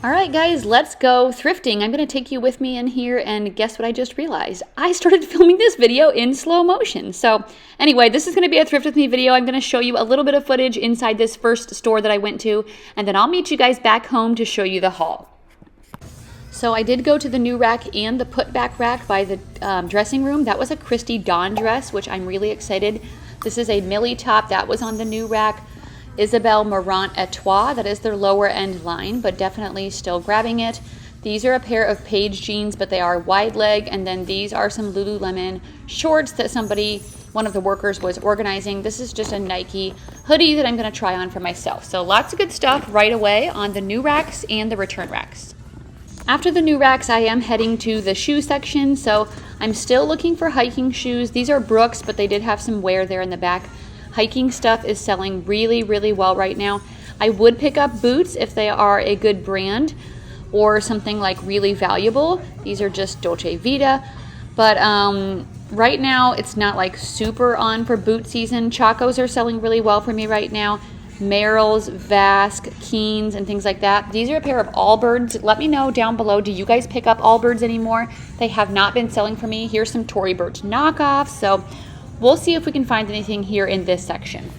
All right, guys, let's go thrifting. I'm going to take you with me in here, and guess what I just realized? I started filming this video in slow motion. So anyway, this is going to be a Thrift With Me video. I'm going to show you a little bit of footage inside this first store that I went to, and then I'll meet you guys back home to show you the haul. So I did go to the new rack and the put back rack by the dressing room. That was a Christy Dawn dress, which I'm really excited. This is a Millie top that was on the new rack. Isabelle Marant Etoile, that is their lower end line, but definitely still grabbing it. These are a pair of Paige jeans, but they are wide leg, and then these are some Lululemon shorts that one of the workers was organizing. This is just a Nike hoodie that I'm going to try on for myself. So lots of good stuff right away on the new racks and the return racks. After the new racks, I am heading to the shoe section, so I'm still looking for hiking shoes. These are Brooks, but they did have some wear there in the back. Hiking stuff is selling really, really well right now. I would pick up boots if they are a good brand or something like really valuable. These are just Dolce Vita, but right now it's not like super on for boot season. Chacos are selling really well for me right now. Merrell's, Vask, Keens, and things like that. These are a pair of Allbirds. Let me know down below, do you guys pick up Allbirds anymore? They have not been selling for me. Here's some Tory Burch knockoffs. So we'll see if we can find anything here in this section.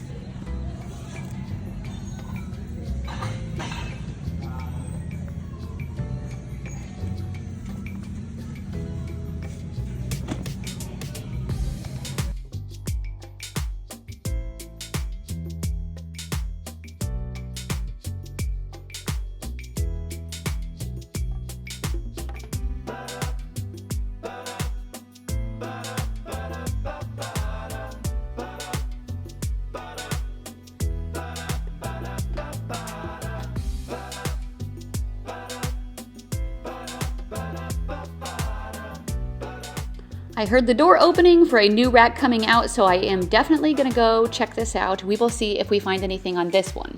I heard the door opening for a new rack coming out, so I am definitely gonna go check this out. We will see if we find anything on this one.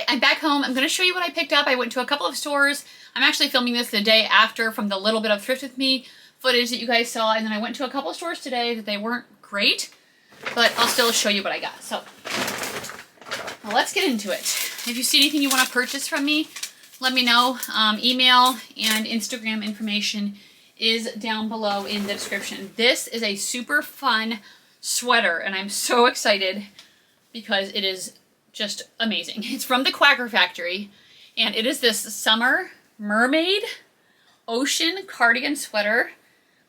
I'm back home. I'm going to show you what I picked up. I went to a couple of stores. I'm actually filming this the day after from the little bit of Thrift With Me footage that you guys saw. And then I went to a couple of stores today that they weren't great, but I'll still show you what I got. So well, let's get into it. If you see anything you want to purchase from me, let me know. Email and Instagram information is down below in the description. This is a super fun sweater, and I'm so excited because it is just amazing. It's from the Quacker Factory, and it is this summer mermaid ocean cardigan sweater.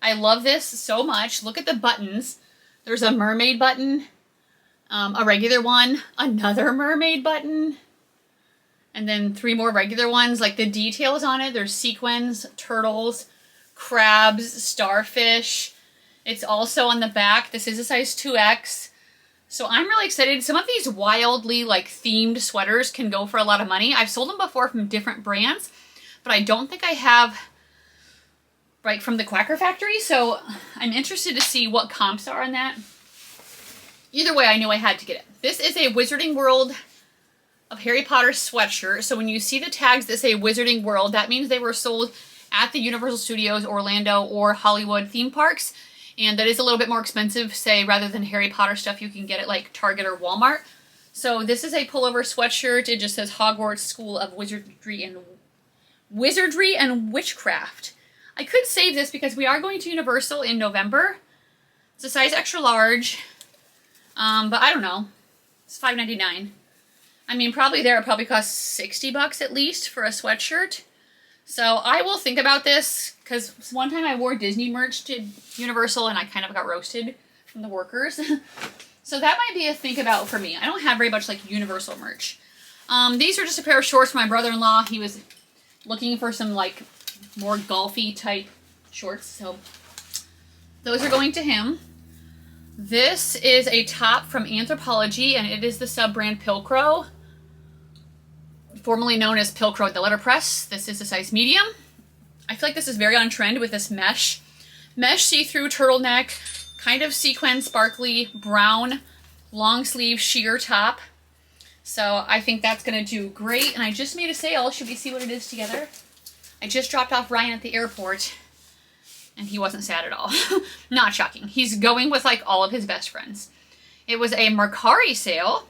I love this so much. Look at the buttons. There's a mermaid button, a regular one, another mermaid button, and then 3 more regular ones. Like the details on it, there's sequins, turtles, crabs, starfish. It's also on the back. This is a size 2X. So I'm really excited. Some of these wildly like themed sweaters can go for a lot of money. I've sold them before from different brands, but I don't think I have like from the Quacker Factory. So I'm interested to see what comps are on that. Either way, I knew I had to get it. This is a Wizarding World of Harry Potter sweatshirt. So when you see the tags that say Wizarding World, that means they were sold at the Universal Studios, Orlando, or Hollywood theme parks. And that is a little bit more expensive, say, rather than Harry Potter stuff you can get at like Target or Walmart. So this is a pullover sweatshirt. It just says Hogwarts School of Wizardry and Witchcraft. I could save this because we are going to Universal in November. It's a size extra large, but I don't know. It's $5.99. I mean, probably there it probably costs $60 at least for a sweatshirt. So I will think about this, because one time I wore Disney merch to Universal and I kind of got roasted from the workers. So that might be a think about for me. I don't have very much like universal merch. These are just a pair of shorts for my brother-in-law. He was looking for some like more golfy type shorts. So those are going to him. This is a top from Anthropologie, and it is the sub-brand Pilcrow, formerly known as Pilcrow with the letterpress. This is a size medium. I feel like this is very on trend with this mesh see-through turtleneck, kind of sequin, sparkly, brown, long sleeve sheer top. So I think that's going to do great. And I just made a sale. Should we see what it is together? I just dropped off Ryan at the airport, and he wasn't sad at all. Not shocking. He's going with like all of his best friends. It was a Mercari sale,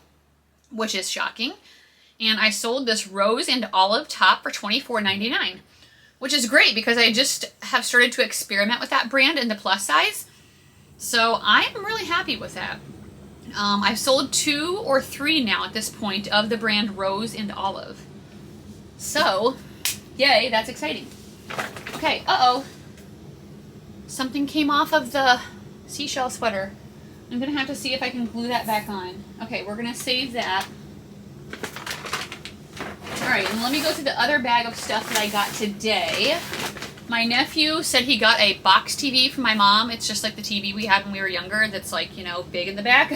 which is shocking. And I sold this rose and olive top for $24.99, which is great because I just have started to experiment with that brand in the plus size. So I'm really happy with that. I've sold 2 or 3 now at this point of the brand Rose and Olive. So, yay, that's exciting. Okay, uh-oh. Something came off of the seashell sweater. I'm going to have to see if I can glue that back on. Okay, we're going to save that. Alright, and let me go to the other bag of stuff that I got today. My nephew said he got a box TV from my mom. It's just like the TV we had when we were younger that's like, you know, big in the back.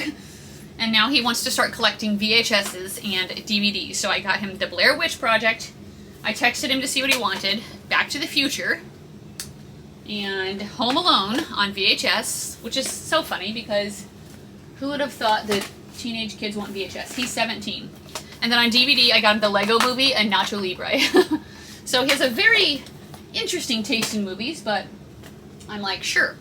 And now he wants to start collecting VHSs and DVDs. So I got him The Blair Witch Project. I texted him to see what he wanted. Back to the Future. And Home Alone on VHS, which is so funny because who would have thought that teenage kids want VHS? He's 17. And then on DVD, I got him The Lego Movie and Nacho Libre. So he has a very interesting taste in movies, but I'm like, sure.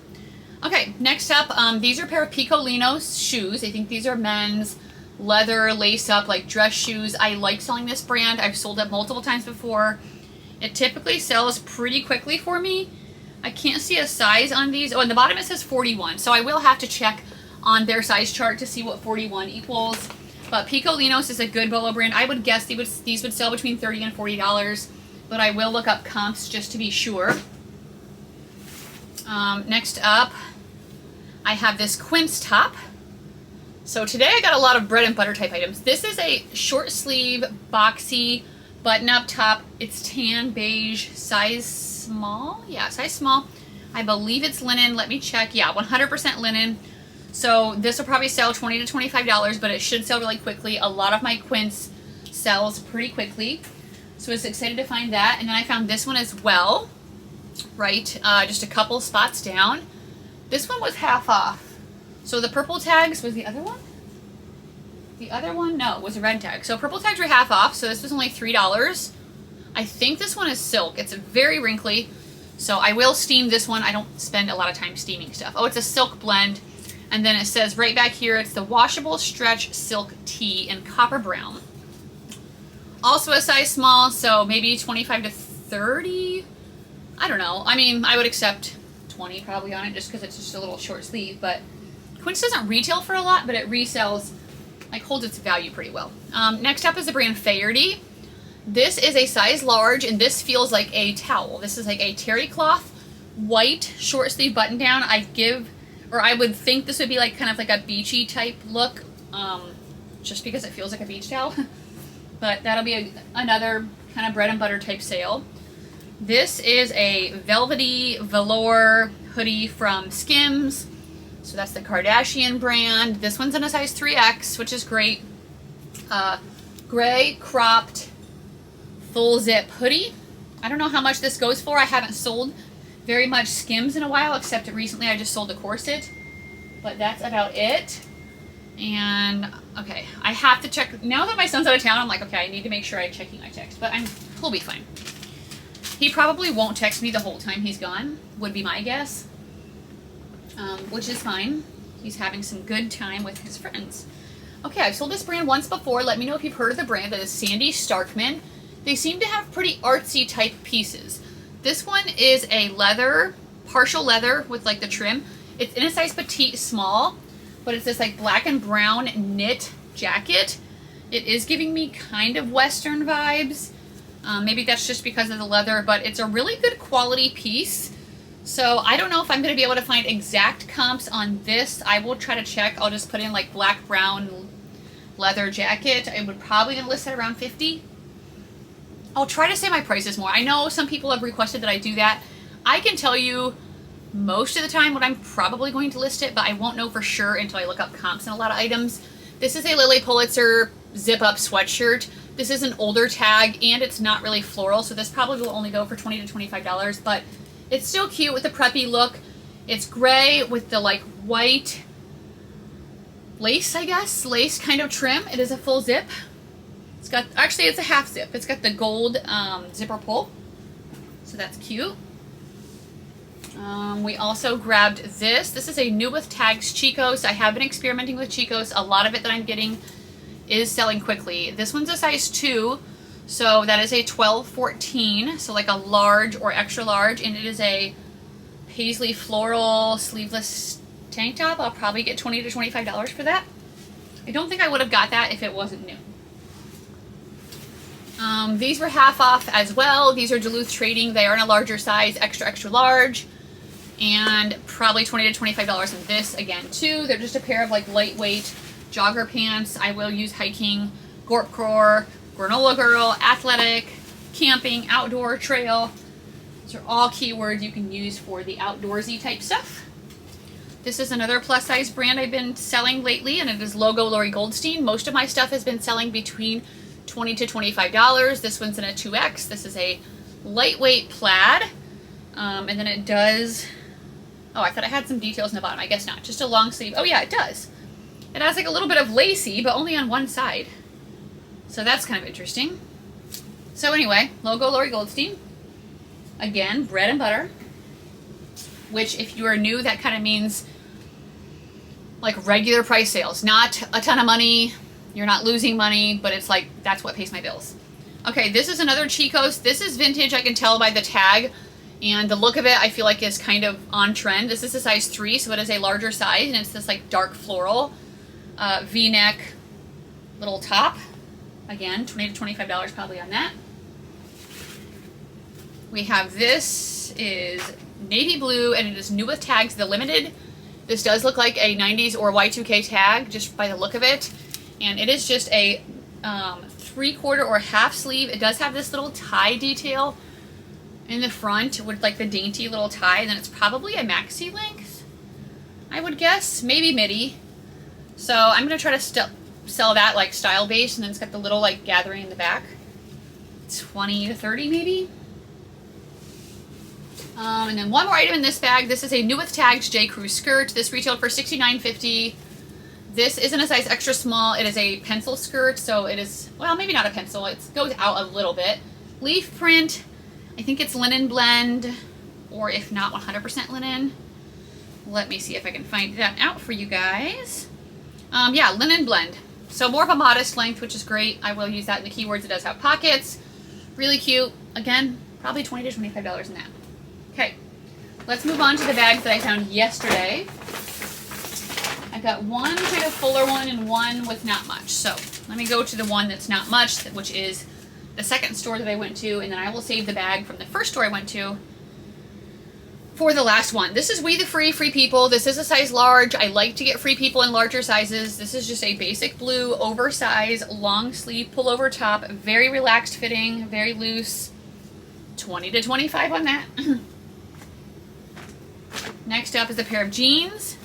Okay, next up, these are a pair of Picolinos shoes. I think these are men's leather lace-up, like dress shoes. I like selling this brand. I've sold it multiple times before. It typically sells pretty quickly for me. I can't see a size on these. Oh, on the bottom it says 41, so I will have to check on their size chart to see what 41 equals. But Picolinos is a good Bolo brand. I would guess these would sell between $30 and $40, but I will look up comps just to be sure. Next up, I have this Quince top. So today I got a lot of bread and butter type items. This is a short sleeve, boxy, button-up top. It's tan beige, size small. Yeah, size small. I believe it's linen. Let me check. Yeah, 100% linen. So this will probably sell $20 to $25, but it should sell really quickly. A lot of my Quince sells pretty quickly. So I was excited to find that. And then I found this one as well. Right, just a couple spots down. This one was half off. So the purple tags, was the other one? The other one, no, was a red tag. So purple tags were half off, so this was only $3. I think this one is silk. It's very wrinkly, so I will steam this one. I don't spend a lot of time steaming stuff. Oh, it's a silk blend. And then it says right back here, it's the washable stretch silk tee in copper brown. Also a size small, so maybe 25 to 30. I don't know. I mean, I would accept 20 probably on it just because it's just a little short sleeve, but Quince doesn't retail for a lot, but it resells, like holds its value pretty well. Next up is the brand Faherty. This is a size large, and this feels like a towel. This is like a terry cloth, white, short sleeve button down. I would think this would be like kind of like a beachy type look, just because it feels like a beach towel. But that'll be another kind of bread and butter type sale. This is a velvety velour hoodie from Skims. So that's the Kardashian brand. This one's in a size 3X, which is great. Gray cropped full zip hoodie. I don't know how much this goes for. I haven't sold very much Skims in a while, except recently I just sold a corset. But that's about it. And, okay, I have to check. Now that my son's out of town, I'm like, okay, I need to make sure I'm checking my text. But he'll be fine. He probably won't text me the whole time he's gone, would be my guess. Which is fine. He's having some good time with his friends. Okay, I've sold this brand once before. Let me know if you've heard of the brand. That is Sandy Starkman. They seem to have pretty artsy type pieces. This one is a leather, partial leather with like the trim. It's in a size petite small, but it's this like black and brown knit jacket. It is giving me kind of Western vibes. Maybe that's just because of the leather, but it's a really good quality piece. So I don't know if I'm going to be able to find exact comps on this. I will try to check. I'll just put in like black, brown, leather jacket. I would probably list it around 50. I'll try to say my prices more. I know some people have requested that I do that. I can tell you most of the time what I'm probably going to list it, but I won't know for sure until I look up comps on a lot of items. This is a Lily Pulitzer zip-up sweatshirt. This is an older tag, and it's not really floral, so this probably will only go for $20 to $25, but it's still cute with the preppy look. It's gray with the like white lace, I guess, lace kind of trim. It is a full zip. It's got, actually it's a half zip. It's got the gold zipper pull, so that's cute. We also grabbed this. This is a New With Tags Chicos. I have been experimenting with Chicos. A lot of it that I'm getting is selling quickly. This one's a size 2, so that is a 12-14, so like a large or extra large, and it is a paisley floral sleeveless tank top. I'll probably get $20 to $25 for that. I don't think I would have got that if it wasn't new. These were half off as well. These are Duluth Trading. They are in a larger size, extra, extra large, and probably $20 to $25 in this again too. They're just a pair of like lightweight jogger pants. I will use hiking, gorpcore, granola girl, athletic, camping, outdoor, trail. These are all keywords you can use for the outdoorsy type stuff. This is another plus size brand I've been selling lately, and it is Logo Lori Goldstein. Most of my stuff has been selling between $20 to $25. This one's in a 2X. This is a lightweight plaid. And then it does, oh, I thought it had some details in the bottom. I guess not. Just a long sleeve. Oh yeah, it does. It has like a little bit of lacy, but only on one side. So that's kind of interesting. So anyway, Logo Lori Goldstein. Again, bread and butter. Which, if you are new, that kind of means like regular price sales. Not a ton of money. You're not losing money, but it's like, that's what pays my bills. Okay, this is another Chicos. This is vintage, I can tell by the tag. And the look of it, I feel like is kind of on trend. This is a size 3, so it is a larger size, and it's this like dark floral V-neck little top. Again, $20 to $25 probably on that. We have, this is navy blue, and it is New With Tags, the limited. This does look like a 90s or Y2K tag, just by the look of it. And it is just a 3/4 or half sleeve. It does have this little tie detail in the front with like the dainty little tie, and then it's probably a maxi length, I would guess, maybe midi. So I'm gonna try to sell that like style based, and then it's got the little like gathering in the back. 20 to 30 maybe. And then one more item in this bag. This is a New With Tags J. Crew skirt. This retailed for $69.50. This isn't a size extra small. It is a pencil skirt, so it is, well, maybe not a pencil. It goes out a little bit. Leaf print. I think it's linen blend, or if not 100% linen. Let me see if I can find that out for you guys. Yeah, linen blend. So more of a modest length, which is great. I will use that in the keywords. It does have pockets. Really cute. Again, probably $20 to $25 in that. Okay, let's move on to the bags that I found yesterday. I've got one kind of fuller one and one with not much. So let me go to the one that's not much, which is the second store that I went to, and then I will save the bag from the first store I went to for the last one. This is We the Free People. This is a size large. I like to get Free People in larger sizes. This is just a basic blue, oversized, long sleeve pullover top. Very relaxed fitting, very loose. $20 to $25 on that. Next up is a pair of jeans.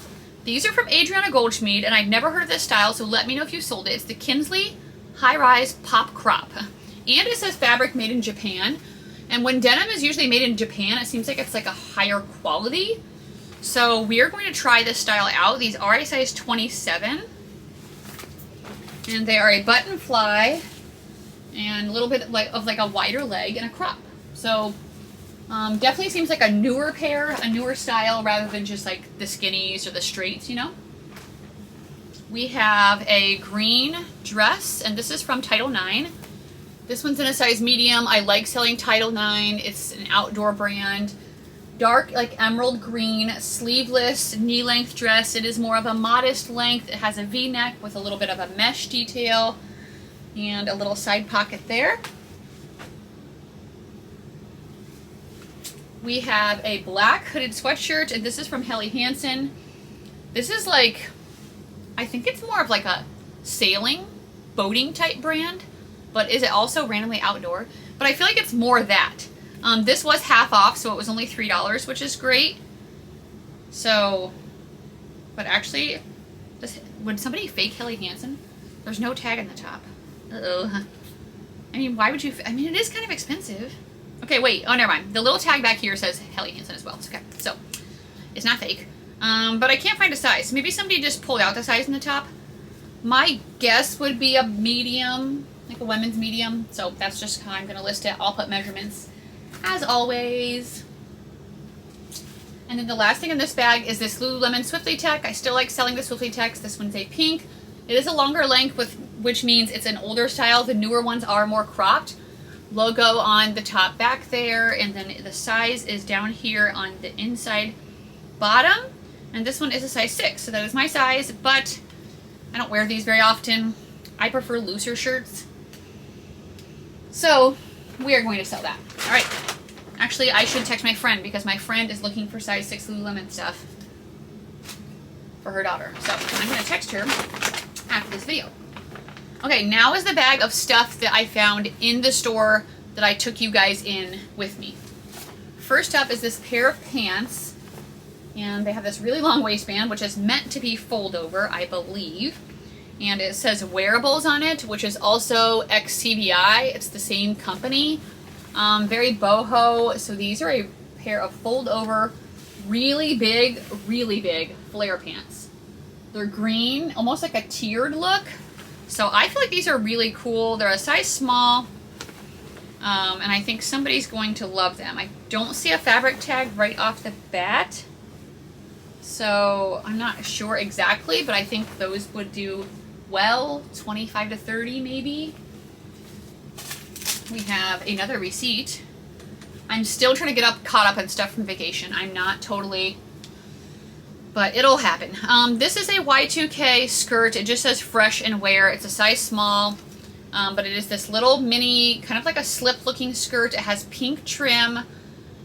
These are from Adriana Goldschmied, and I've never heard of this style, so let me know if you sold it. It's the Kinsley High Rise Pop Crop. And it says fabric made in Japan. And when denim is usually made in Japan, it seems like it's like a higher quality. So we are going to try this style out. These are a size 27. And they are a button fly and a little bit of like a wider leg and a crop. So definitely seems like a newer pair, a newer style, rather than just like the skinnies or the straights, you know. We have a green dress, and this is from Title IX. This one's in a size medium. I like selling Title IX. It's an outdoor brand. Dark, like emerald green, sleeveless, knee-length dress. It is more of a modest length. It has a V-neck with a little bit of a mesh detail and a little side pocket there. We have a black hooded sweatshirt, and this is from Helly Hansen. This is like, I think it's more of like a sailing, boating type brand, but is it also randomly outdoor? But I feel like it's more that. This was half off, so it was only $3, which is great. So, but actually, would somebody fake Helly Hansen? There's no tag on the top. Uh-oh. I mean, why would you? I mean, it is kind of expensive. Okay, wait. Oh, never mind. The little tag back here says Helly Hansen as well. It's okay. So, it's not fake. But I can't find a size. Maybe somebody just pulled out the size in the top. My guess would be a medium, like a women's medium. So, that's just how I'm going to list it. I'll put measurements, as always. And then the last thing in this bag is this Lululemon Swiftly Tech. I still like selling the Swiftly Techs. This one's a pink. It is a longer length, which means it's an older style. The newer ones are more cropped. Logo on the top back there, and then the size is down here on the inside bottom. And this one is a size 6, so that is my size, but I don't wear these very often. I prefer looser shirts. So we are going to sell that. All right. Actually, I should text my friend because my friend is looking for size 6 Lululemon stuff for her daughter. So I'm going to text her after this video. Okay, now is the bag of stuff that I found in the store that I took you guys in with me. First up is this pair of pants, and they have this really long waistband, which is meant to be fold over, I believe. And it says wearables on it, which is also XCBI. It's the same company. Very boho. So these are a pair of fold over, really big flare pants. They're green, almost like a tiered look. So I feel like these are really cool. They're a size small, and I think somebody's going to love them. I don't see a fabric tag right off the bat, so I'm not sure exactly, but I think those would do well, 25 to 30 maybe. We have another receipt. I'm still trying to get caught up on stuff from vacation. I'm not totally, but it'll happen. This is a Y2K skirt. It just says fresh and wear. It's a size small, but it is this little mini, kind of like a slip looking skirt. It has pink trim,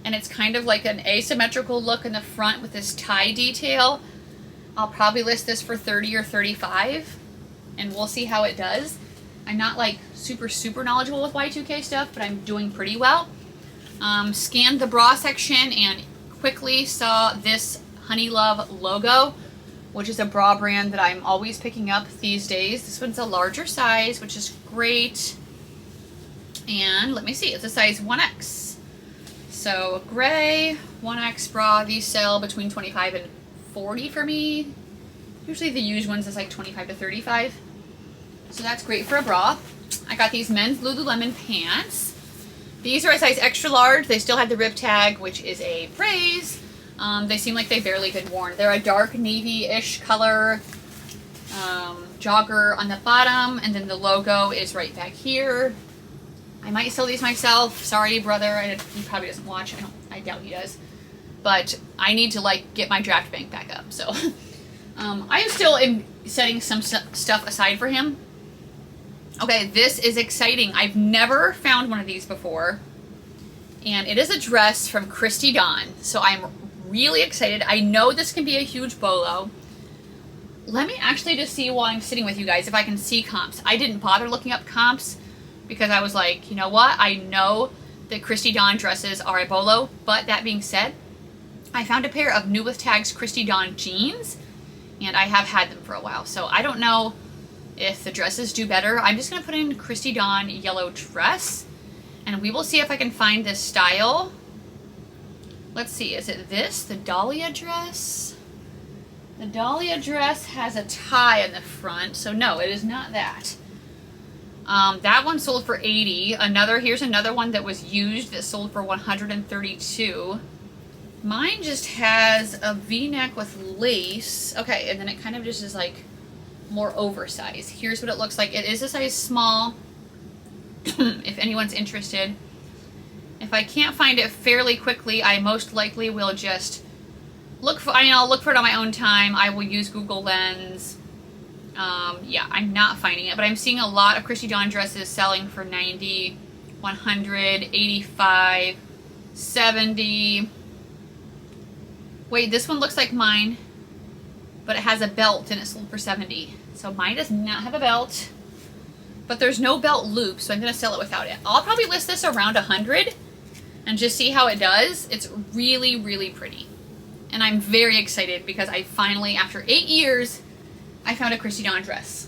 and it's kind of like an asymmetrical look in the front with this tie detail. I'll probably list this for 30 or 35, and we'll see how it does. I'm not like super knowledgeable with Y2K stuff, but I'm doing pretty well. Scanned the bra section and quickly saw this Honey Love logo, which is a bra brand that I'm always picking up these days. This one's a larger size, which is great. And let me see, it's a size 1X. So gray 1X bra, these sell between 25 and 40 for me. Usually the used ones is like 25 to 35. So that's great for a bra. I got these men's Lululemon pants. These are a size extra large. They still have the rib tag, which is a praise. They seem like they've barely been worn. They're a dark navy-ish color jogger on the bottom, and then the logo is right back here. I might sell these myself. Sorry, brother. He probably doesn't watch. I doubt he does. But I need to like get my draft bank back up. So I am still setting some stuff aside for him. Okay, this is exciting. I've never found one of these before. And it is a dress from Christy Dawn. So I'm really excited. I know this can be a huge bolo. Let me actually just see while I'm sitting with you guys if I can see comps. I didn't bother looking up comps because I was like, you know what? I know that Christy Dawn dresses are a bolo. But that being said, I found a pair of New With Tags Christy Dawn jeans. And I have had them for a while. So I don't know if the dresses do better. I'm just going to put in Christy Dawn yellow dress. And we will see if I can find this style. Let's see, is it this? The Dahlia dress? The Dahlia dress has a tie in the front. So no, it is not that. That one sold for $80. Here's another one that was used that sold for $132. Mine just has a V-neck with lace. Okay, and then it kind of just is like more oversized. Here's what it looks like. It is a size small, if anyone's interested. If I can't find it fairly quickly, I most likely will just look for, I'll look for it on my own time. I will use Google Lens. Yeah, I'm not finding it, but I'm seeing a lot of Christy Dawn dresses selling for $90, $100, $85. 70. Wait, this one looks like mine, but it has a belt and it sold for 70. So mine does not have a belt, but there's no belt loop, so I'm gonna sell it without it. I'll probably list this around 100 and just see how it does. It's really, really pretty. And I'm very excited because I finally, after 8 years, I found a Christy Dawn dress.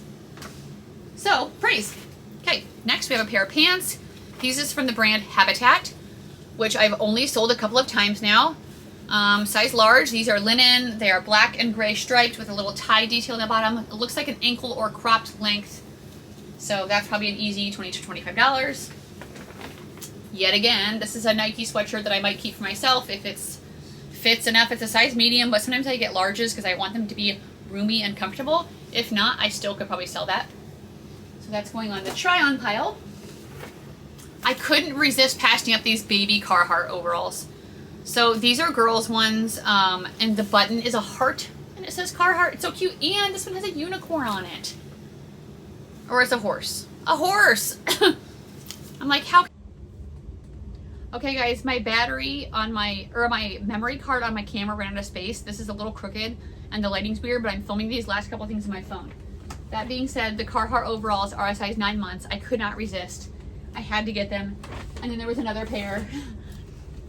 So, praise. Okay, next we have a pair of pants. These is from the brand Habitat, which I've only sold a couple of times now. Size large. These are linen. They are black and gray striped with a little tie detail in the bottom. It looks like an ankle or cropped length. So that's probably an easy $20 to $25. Yet again, this is a Nike sweatshirt that I might keep for myself if it fits enough. It's a size medium, but sometimes I get larges because I want them to be roomy and comfortable. If not, I still could probably sell that. So that's going on the try-on pile. I couldn't resist passing up these baby Carhartt overalls. So these are girls' ones, and the button is a heart, and it says Carhartt. It's so cute, and this one has a unicorn on it. Or it's a horse. A horse! I'm like, how? Okay guys, my battery on my memory card on my camera ran out of space. This is a little crooked, and the lighting's weird, but I'm filming these last couple things on my phone. That being said, the Carhartt overalls are a size 9 months. I could not resist. I had to get them. And then there was another pair.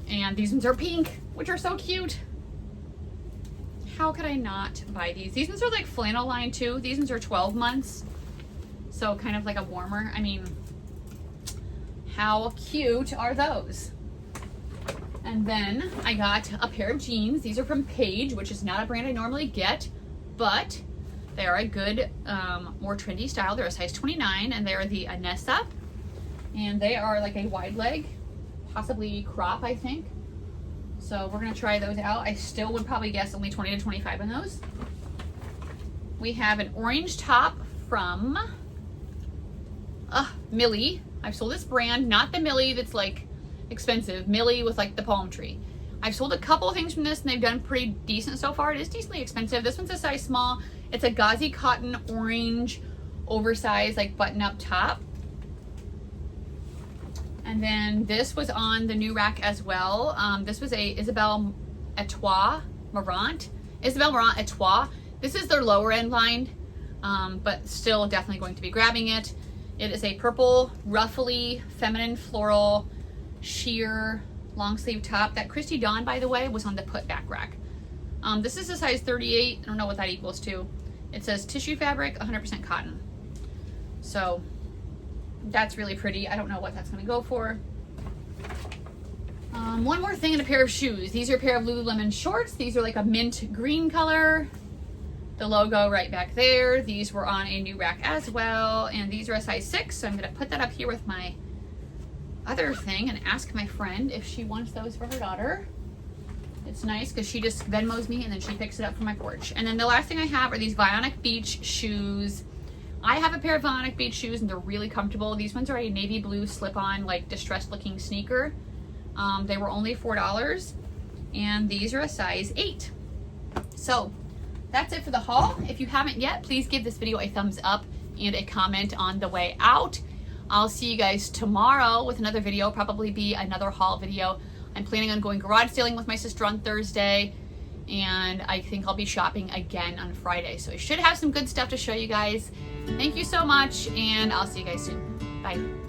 And these ones are pink, which are so cute. How could I not buy these? These ones are like flannel line too. These ones are 12 months. So kind of like a warmer. I mean, how cute are those? And then I got a pair of jeans. These are from Paige, which is not a brand I normally get, but they are a good, more trendy style. They're a size 29, and they are the Anessa. And they are like a wide leg, possibly crop, I think. So we're gonna try those out. I still would probably guess only 20 to 25 in those. We have an orange top from Millie. I've sold this brand, not the Millie that's like expensive, Millie with like the palm tree. I've sold a couple of things from this and they've done pretty decent so far. It is decently expensive. This one's a size small. It's a gauzy cotton orange oversized like button up top. And then this was on the new rack as well. This was a Isabelle Marant. This is their lower end line, but still definitely going to be grabbing it. It is a purple, ruffly, feminine floral, sheer, long sleeve top. That Christy Dawn, by the way, was on the put back rack. This is a size 38. I don't know what that equals to. It says tissue fabric, 100% cotton. So that's really pretty. I don't know what that's gonna go for. One more thing, and a pair of shoes. These are a pair of Lululemon shorts. These are like a mint green color. The logo right back there. These were on a new rack as well, and these are a size 6, so I'm gonna put that up here with my other thing and ask my friend if she wants those for her daughter. It's nice because she just Venmos me and then she picks it up from my porch. And then the last thing I have are these Vionic Beach shoes. I have a pair of Vionic Beach shoes and they're really comfortable. These ones are a navy blue slip-on, like distressed looking sneaker. They were only $4, and these are a size 8. So that's it for the haul. If you haven't yet, please give this video a thumbs up and a comment on the way out. I'll see you guys tomorrow with another video, probably be another haul video. I'm planning on going garage sailing with my sister on Thursday, and I think I'll be shopping again on Friday. So I should have some good stuff to show you guys. Thank you so much, and I'll see you guys soon. Bye.